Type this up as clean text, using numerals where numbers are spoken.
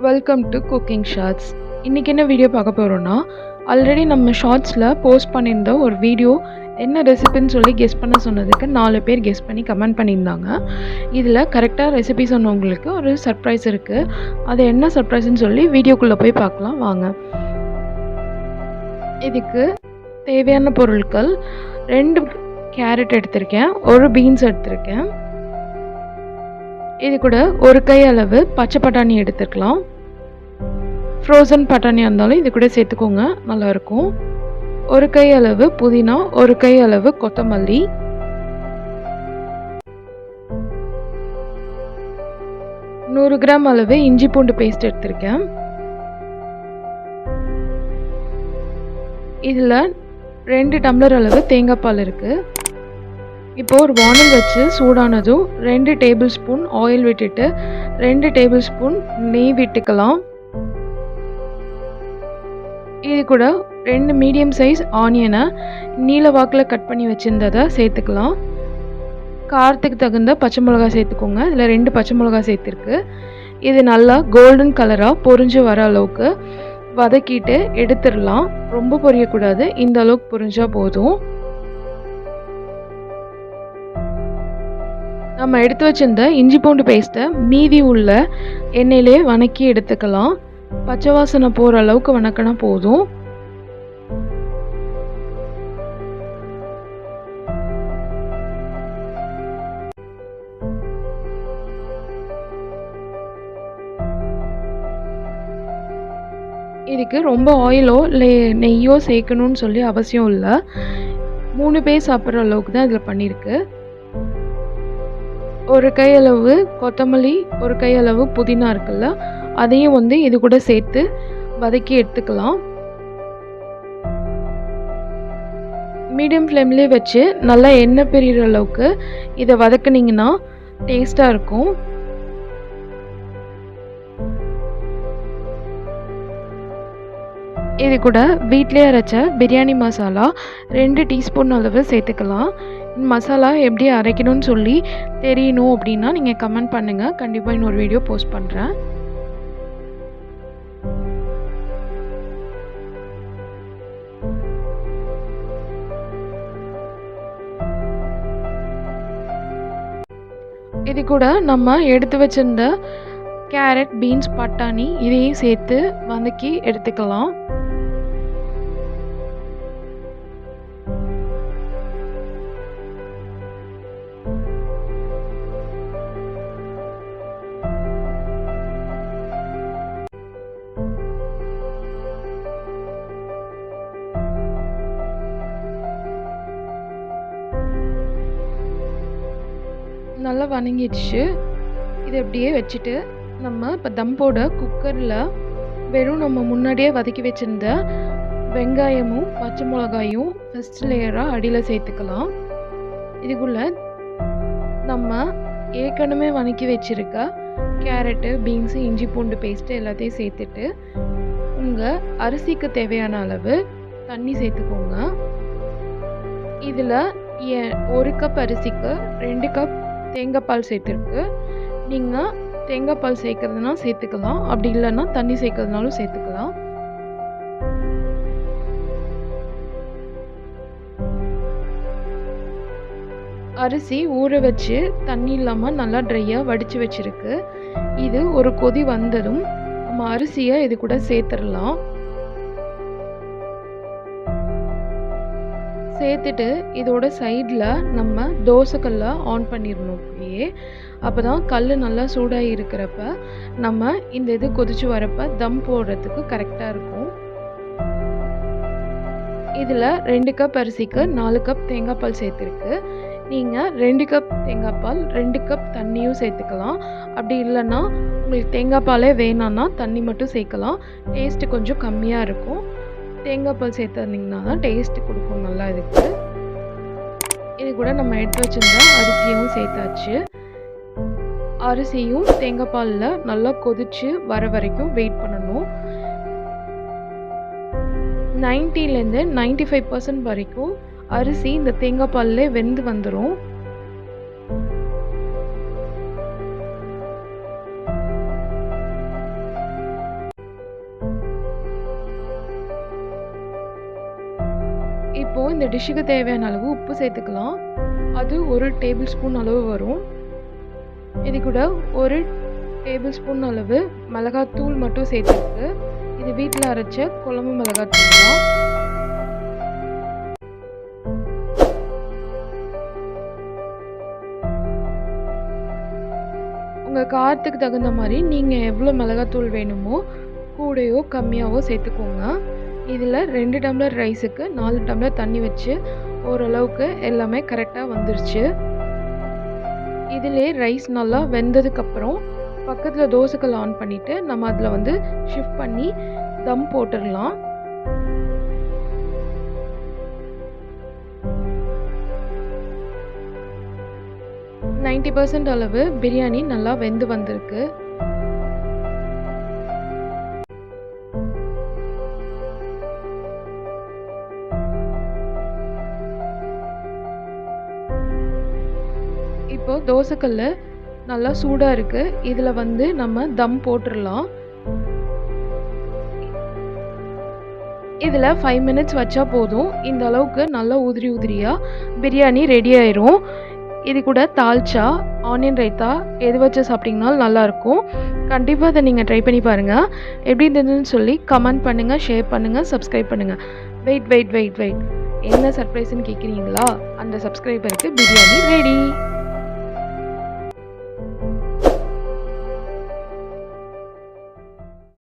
Welcome to cooking shorts. இன்றைக்கி என்ன video பார்க்க போகிறோன்னா, ஆல்ரெடி நம்ம ஷார்ட்ஸில் போஸ்ட் பண்ணியிருந்த ஒரு வீடியோ என்ன ரெசிபின்னு சொல்லி கெஸ் பண்ண சொன்னதுக்கு 4 பேர் கெஸ் பண்ணி கமெண்ட் பண்ணியிருந்தாங்க. இதில் கரெக்டாக ரெசிபி சொன்னவங்களுக்கு ஒரு சர்ப்ரைஸ் இருக்குது. அது என்ன சர்ப்ரைஸ்ன்னு சொல்லி வீடியோக்குள்ளே போய் பார்க்கலாம் வாங்க. இதுக்கு தேவையான பொருட்கள் 2 கேரட் எடுத்திருக்கேன், 1 பீன்ஸ் எடுத்திருக்கேன். இது கூட 1 கை அளவு பச்சை பட்டாணி எடுத்துக்கலாம். ஃப்ரோசன் பட்டாணியாக இருந்தாலும் இது கூட சேர்த்துக்கோங்க, நல்லாயிருக்கும். 1 கை அளவு புதினா, 1 கை அளவு கொத்தமல்லி, 100 கிராம் அளவு இஞ்சி பூண்டு பேஸ்ட் எடுத்திருக்கேன். இதில் 2 டம்ளர் அளவு தேங்காய் பால் இருக்குது. இப்போது ஒரு வானல் வச்சு சூடானதும் 2 டேபிள் ஸ்பூன் ஆயில் விட்டுட்டு 2 டேபிள் ஸ்பூன் நெய் விட்டுக்கலாம். இது கூட 2 மீடியம் சைஸ் ஆனியனை நீல வாக்கில் கட் பண்ணி வச்சுருந்ததை சேர்த்துக்கலாம். காரத்துக்கு தகுந்த பச்சை மிளகாய் சேர்த்துக்கோங்க. இதில் 2 பச்சை மிளகாய் சேர்த்துருக்கு. இது நல்லா கோல்டன் கலராக பொரிஞ்சு வர அளவுக்கு வதக்கிட்டு எடுத்துடலாம். ரொம்ப பொரியக்கூடாது, இந்த அளவுக்கு பொரிஞ்சால் போதும். நம்ம எடுத்து வச்சிருந்த இஞ்சி பூண்டு பேஸ்ட்டை மீதி உள்ள எண்ணெயிலே வதக்கி எடுத்துக்கலாம். பச்சை வாசனை போகிற அளவுக்கு வதக்கினா போதும். இதுக்கு ரொம்ப ஆயிலோ இல்லை நெய்யோ சேர்க்கணும்னு சொல்லி அவசியம் இல்லை. 3 பேர் சாப்பிட்ற அளவுக்கு தான் இதில் பண்ணியிருக்கு. 1 கை அளவு கொத்தமல்லி, 1 கை அளவு புதினா இருக்குல்ல, அதையும் இது கூட சேர்த்து வதக்கி எடுத்துக்கலாம். மீடியம் ஃப்ளேம்லேயே வச்சு நல்லா எண்ணெய் பிரிகிற அளவுக்கு இதை வதக்குனிங்கன்னா டேஸ்ட்டாக இருக்கும். இது கூட வீட்டிலே அரைச்ச பிரியாணி மசாலா 2 டீஸ்பூன் அளவு சேர்த்துக்கலாம். மசாலா எப்படி அரைக்கணும்னு சொல்லி தெரியணும் அப்படின்னா நீங்கள் கமெண்ட் பண்ணுங்கள், கண்டிப்பாக இன்னொரு வீடியோ போஸ்ட் பண்ணுறேன். இது கூட நம்ம எடுத்து வச்சிருந்த கேரட், பீன்ஸ், பட்டாணி இதையும் சேர்த்து வதக்கி எடுத்துக்கலாம். நல்லா வதங்கிடுச்சு. இதை அப்படியே வச்சுட்டு நம்ம இப்போ தம் போட குக்கரில் வெறும் நம்ம முன்னாடியே வதக்கி வச்சுருந்த வெங்காயமும் பச்சை மிளகாயும் ஃபஸ்ட் லேயராக அடியில் சேர்த்துக்கலாம். இதுக்குள்ளே நம்ம ஏற்கனவே வதக்கி வச்சுருக்க கேரட்டு, பீன்ஸு, இஞ்சி பூண்டு பேஸ்ட்டு எல்லாத்தையும் சேர்த்துட்டு உங்கள் அரிசிக்கு தேவையான அளவு தண்ணி சேர்த்துக்கோங்க. இதில் 1 கப் அரிசிக்கு 2 கப் தேங்காய் பால் சேர்த்துருக்கு. நீங்கள் தேங்காய் பால் சேர்க்கறதுனா சேர்த்துக்கலாம், அப்படி இல்லைன்னா தண்ணி சேர்க்கறதுனாலும் சேர்த்துக்கலாம். அரிசி ஊற வச்சு தண்ணி இல்லாமல் நல்லா ட்ரையாக வடித்து வச்சுருக்கு. இது ஒரு கொதி வந்ததும் நம்ம அரிசியை இது கூட சேர்த்துடலாம். சேர்த்துட்டு இதோட சைடில் நம்ம தோசைக்கல்லை ஆன் பண்ணிடணும். அப்படியே அப்போ தான் கல் நல்லா சூடாகி இருக்கிறப்ப நம்ம இந்த இது கொதிச்சு வரப்போ தம் போடுறதுக்கு கரெக்டாக இருக்கும். இதில் 2 கப் அரிசிக்கு 4 கப் தேங்காய் பால் சேர்த்துருக்கு. நீங்கள் 2 கப் தேங்காய் பால் 2 கப் தண்ணியும் சேர்த்துக்கலாம். அப்படி இல்லைன்னா உங்களுக்கு தேங்காய் பாலே வேணான்னா தண்ணி மட்டும் சேர்க்கலாம். டேஸ்ட்டு கொஞ்சம் கம்மியாக இருக்கும். தேங்காய் பால் சேர்த்துருந்தீங்கன்னா தான் டேஸ்ட்டு கொடுக்கும் நல்லா இதுக்கு. இது கூட நம்ம எடுத்து வச்சுருந்தா அரிசியும் சேர்த்தாச்சு. அரிசியும் தேங்காய் பாலில் நல்லா கொதிச்சு வர வரைக்கும் வெயிட் பண்ணணும். 90லேருந்து 95% வரைக்கும் அரிசி இந்த தேங்காய் பால்லே வெந்து வந்துடும். இப்போது இந்த டிஷ்ஷுக்கு தேவையான அளவு உப்பு சேர்த்துக்கலாம். அது 1 டேபிள் ஸ்பூன் அளவு வரும். இது கூட 1 டேபிள் ஸ்பூன் அளவு மிளகாத்தூள் மட்டும் சேர்த்துருக்கு. இது வீட்டில் அரைச்ச குழம்பு மிளகாத்தூள் தான். உங்கள் காரத்துக்கு தகுந்த மாதிரி நீங்கள் எவ்வளோ மிளகாத்தூள் வேணுமோ கூடையோ கம்மியாகவோ சேர்த்துக்கோங்க. இதில் 2 டம்ளர் ரைஸுக்கு 4 டம்ளர் தண்ணி வச்சு ஓரளவுக்கு எல்லாமே கரெக்டாக வந்துருச்சு. இதிலே ரைஸ் நல்லா வெந்ததுக்கப்புறம் பக்கத்தில் தோசைக்கல் ஆன் பண்ணிவிட்டு நம்ம அதில் ஷிஃப்ட் பண்ணி தம் போட்டுடலாம். - 90% அளவு பிரியாணி நல்லா வெந்து வந்திருக்கு. இப்போ தோசைக்கல்ல நல்லா சூடாக இருக்குது. இதில் நம்ம தம் போட்டுடலாம். இதில் 5 மினிட்ஸ் வச்சா போதும். இந்த அளவுக்கு நல்லா உதிரி உதிரியாக பிரியாணி ரெடி ஆயிரும். இது கூட தால்ச்சா, ஆனியன் ரைத்தா எது வச்சு சாப்பிட்டிங்கனாலும் நல்லாயிருக்கும். கண்டிப்பாக அதை நீங்கள் ட்ரை பண்ணி பாருங்கள். எப்படி இருந்ததுன்னு சொல்லி கமெண்ட் பண்ணுங்கள், ஷேர் பண்ணுங்கள், சப்ஸ்கிரைப் பண்ணுங்கள். வெயிட் என்ன சர்ப்ரைஸ்ன்னு கேட்குறீங்களா? அந்த சப்ஸ்கிரைபருக்கு பிரியாணி ரெடி.